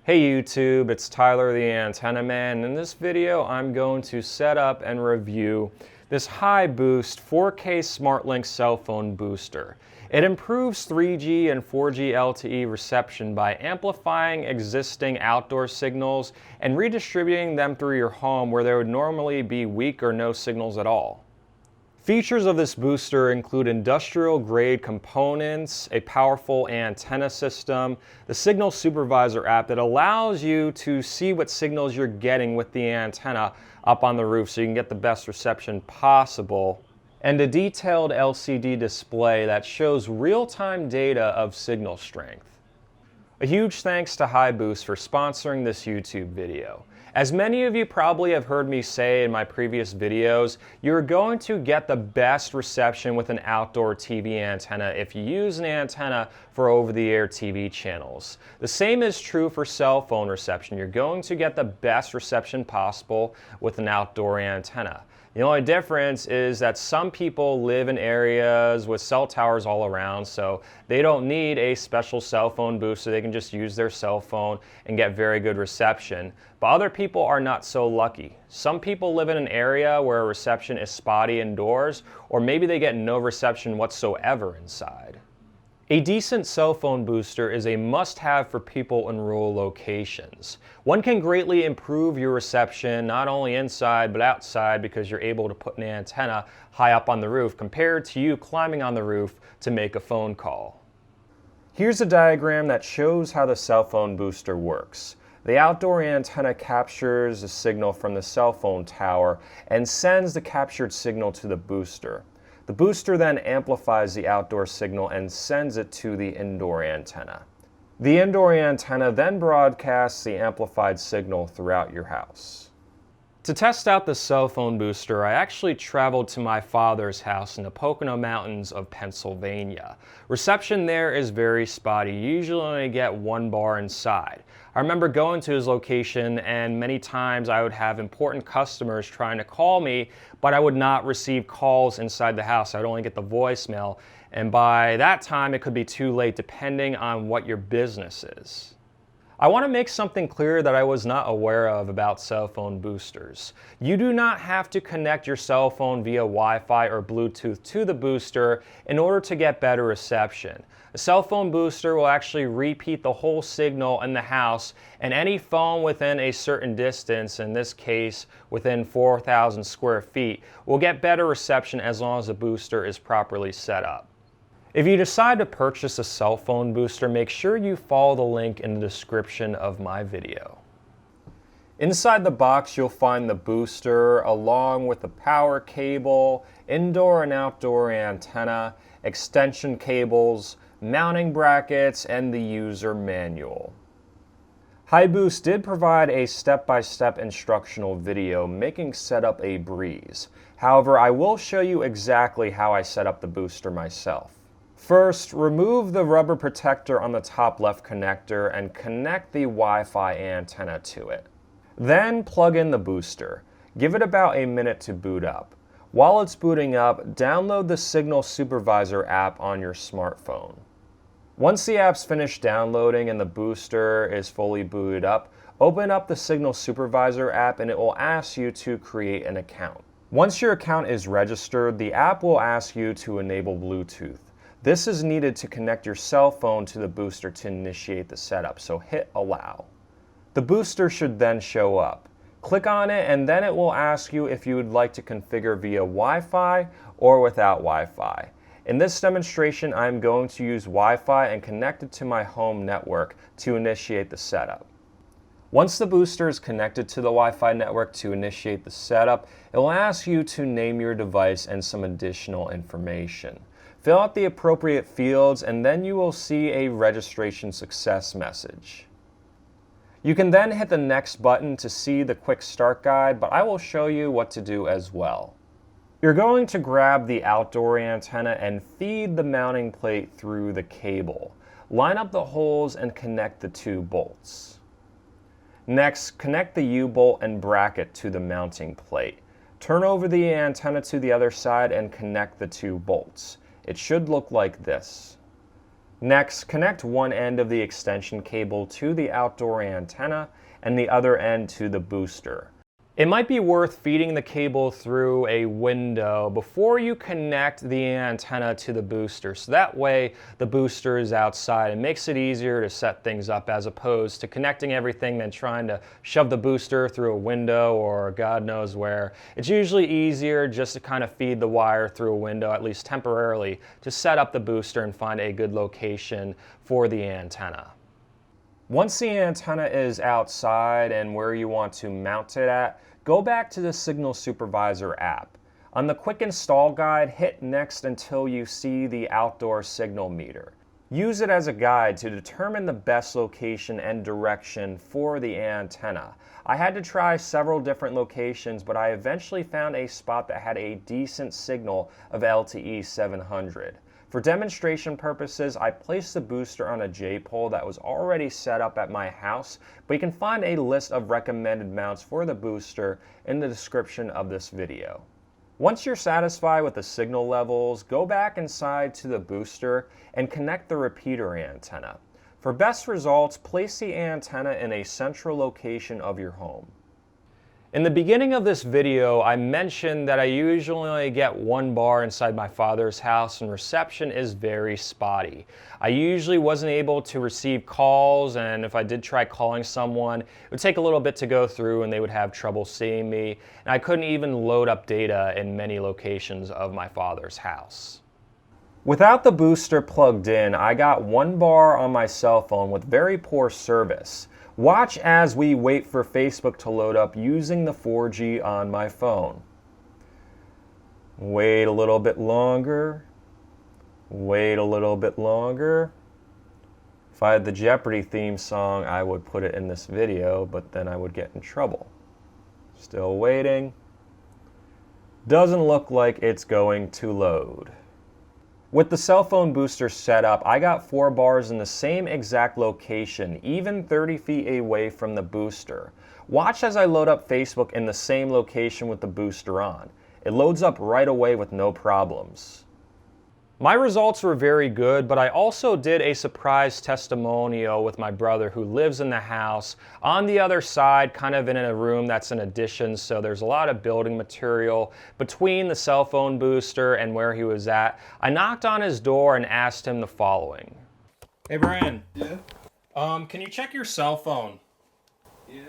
Hey YouTube, it's Tyler the Antenna Man. In this video, I'm going to set up and review this high boost 4K SmartLink cell phone booster. It improves 3G and 4G LTE reception by amplifying existing outdoor signals and redistributing them through your home where there would normally be weak or no signals at all. Features of this booster include industrial-grade components, a powerful antenna system, the Signal Supervisor app that allows you to see what signals you're getting with the antenna up on the roof so you can get the best reception possible, and a detailed LCD display that shows real-time data of signal strength. A huge thanks to HiBoost for sponsoring this YouTube video. As many of you probably have heard me say in my previous videos, you're going to get the best reception with an outdoor TV antenna if you use an antenna for over-the-air TV channels. The same is true for cell phone reception. You're going to get the best reception possible with an outdoor antenna. The only difference is that some people live in areas with cell towers all around, so they don't need a special cell phone booster. They can just use their cell phone and get very good reception. But other people are not so lucky. Some people live in an area where reception is spotty indoors, or maybe they get no reception whatsoever inside. A decent cell phone booster is a must-have for people in rural locations. One can greatly improve your reception not only inside but outside because you're able to put an antenna high up on the roof compared to you climbing on the roof to make a phone call. Here's a diagram that shows how the cell phone booster works. The outdoor antenna captures a signal from the cell phone tower and sends the captured signal to the booster. The booster then amplifies the outdoor signal and sends it to the indoor antenna. The indoor antenna then broadcasts the amplified signal throughout your house. To test out the cell phone booster, I actually traveled to my father's house in the Pocono Mountains of Pennsylvania. Reception there is very spotty. You usually only get one bar inside. I remember going to his location and many times I would have important customers trying to call me, but I would not receive calls inside the house. I'd only get the voicemail, and by that time it could be too late depending on what your business is. I want to make something clear that I was not aware of about cell phone boosters. You do not have to connect your cell phone via Wi-Fi or Bluetooth to the booster in order to get better reception. A cell phone booster will actually repeat the whole signal in the house, and any phone within a certain distance, in this case within 4,000 square feet, will get better reception as long as the booster is properly set up. If you decide to purchase a cell phone booster, make sure you follow the link in the description of my video. Inside the box, you'll find the booster along with the power cable, indoor and outdoor antenna, extension cables, mounting brackets, and the user manual. HiBoost did provide a step-by-step instructional video making setup a breeze. However, I will show you exactly how I set up the booster myself. First, remove the rubber protector on the top left connector and connect the Wi-Fi antenna to it. Then plug in the booster. Give it about a minute to boot up. While it's booting up, download the Signal Supervisor app on your smartphone. Once the app's finished downloading and the booster is fully booted up, open up the Signal Supervisor app and it will ask you to create an account. Once your account is registered, the app will ask you to enable Bluetooth. This is needed to connect your cell phone to the booster to initiate the setup, so hit allow. The booster should then show up. Click on it and then it will ask you if you would like to configure via Wi-Fi or without Wi-Fi. In this demonstration, I'm going to use Wi-Fi and connect it to my home network to initiate the setup. Once the booster is connected to the Wi-Fi network to initiate the setup, it will ask you to name your device and some additional information. Fill out the appropriate fields and then you will see a registration success message. You can then hit the next button to see the quick start guide, but I will show you what to do as well. You're going to grab the outdoor antenna and feed the mounting plate through the cable. Line up the holes and connect the two bolts. Next, connect the U-bolt and bracket to the mounting plate. Turn over the antenna to the other side and connect the two bolts. It should look like this. Next, connect one end of the extension cable to the outdoor antenna and the other end to the booster. It might be worth feeding the cable through a window before you connect the antenna to the booster, so that way the booster is outside. It makes it easier to set things up as opposed to connecting everything and trying to shove the booster through a window or God knows where. It's usually easier just to kind of feed the wire through a window, at least temporarily, to set up the booster and find a good location for the antenna. Once the antenna is outside and where you want to mount it at, go back to the Signal Supervisor app. On the quick install guide, hit next until you see the outdoor signal meter. Use it as a guide to determine the best location and direction for the antenna. I had to try several different locations, but I eventually found a spot that had a decent signal of LTE 700. For demonstration purposes, I placed the booster on a J-pole that was already set up at my house, but you can find a list of recommended mounts for the booster in the description of this video. Once you're satisfied with the signal levels, go back inside to the booster and connect the repeater antenna. For best results, place the antenna in a central location of your home. In the beginning of this video, I mentioned that I usually only get one bar inside my father's house and reception is very spotty. I usually wasn't able to receive calls, and if I did try calling someone, it would take a little bit to go through and they would have trouble seeing me, and I couldn't even load up data in many locations of my father's house. Without the booster plugged in, I got one bar on my cell phone with very poor service. Watch as we wait for Facebook to load up using the 4G on my phone. Wait a little bit longer. Wait a little bit longer. If I had the Jeopardy theme song, I would put it in this video, but then I would get in trouble. Still waiting. Doesn't look like it's going to load. With the cell phone booster set up, I got 4 bars in the same exact location, even 30 feet away from the booster. Watch as I load up Facebook in the same location with the booster on. It loads up right away with no problems. My results were very good, but I also did a surprise testimonial with my brother who lives in the house on the other side, kind of in a room that's an addition, so there's a lot of building material between the cell phone booster and where he was at. I knocked on his door and asked him the following. Hey Brian. Yeah? Can you check your cell phone? Yeah?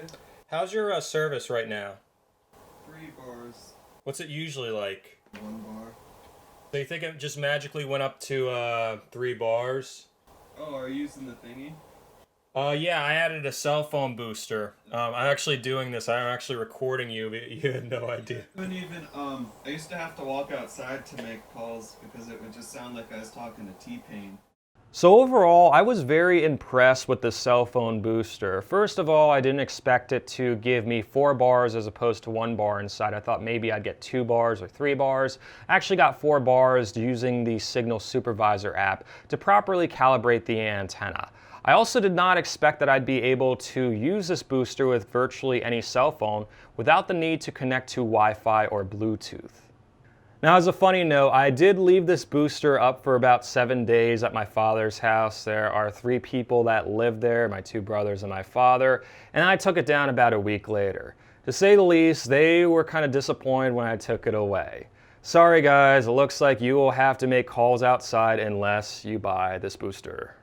How's your service right now? 3 bars. What's it usually like? 1 bar. So you think it just magically went up to 3 bars? Oh, are you using the thingy? Yeah, I added a cell phone booster. I'm actually doing this. I'm actually recording you, but you had no idea. I couldn't even, I used to have to walk outside to make calls because it would just sound like I was talking to T-Pain. So overall, I was very impressed with the cell phone booster. First of all, I didn't expect it to give me 4 bars as opposed to 1 bar inside. I thought maybe I'd get 2 bars or 3 bars. I actually got 4 bars using the Signal Supervisor app to properly calibrate the antenna. I also did not expect that I'd be able to use this booster with virtually any cell phone without the need to connect to Wi-Fi or Bluetooth. Now, as a funny note, I did leave this booster up for about 7 days at my father's house. There are 3 people that live there, my 2 brothers and my father, and I took it down about a week later. To say the least, they were kind of disappointed when I took it away. Sorry guys, it looks like you will have to make calls outside unless you buy this booster.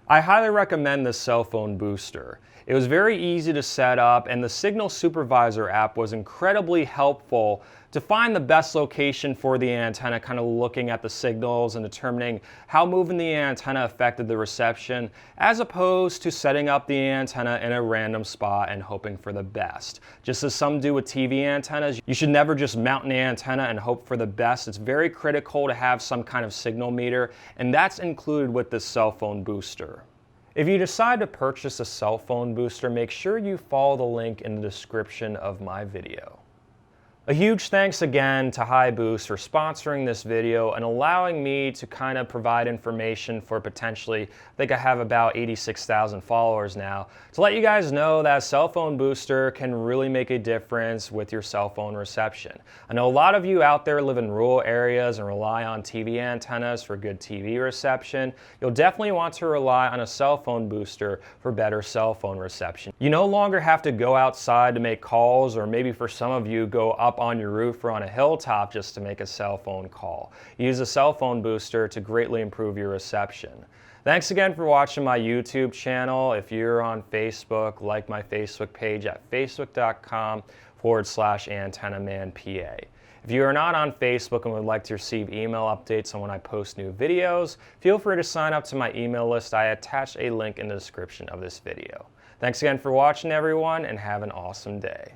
I highly recommend this cell phone booster. It was very easy to set up, and the Signal Supervisor app was incredibly helpful to find the best location for the antenna, kind of looking at the signals and determining how moving the antenna affected the reception, as opposed to setting up the antenna in a random spot and hoping for the best. Just as some do with TV antennas, you should never just mount an antenna and hope for the best. It's very critical to have some kind of signal meter, and that's included with this cell phone booster. If you decide to purchase a cell phone booster, make sure you follow the link in the description of my video. A huge thanks again to HiBoost for sponsoring this video and allowing me to kind of provide information for potentially, I think I have about 86,000 followers now, to let you guys know that cell phone booster can really make a difference with your cell phone reception. I know a lot of you out there live in rural areas and rely on TV antennas for good TV reception. You'll definitely want to rely on a cell phone booster for better cell phone reception. You no longer have to go outside to make calls, or maybe for some of you go up on your roof or on a hilltop just to make a cell phone call. Use a cell phone booster to greatly improve your reception. Thanks again for watching my YouTube channel. If you're on Facebook, like my Facebook page at facebook.com/AntennaManPA. If you are not on Facebook and would like to receive email updates on when I post new videos, feel free to sign up to my email list. I attached a link in the description of this video. Thanks again for watching, everyone, and have an awesome day.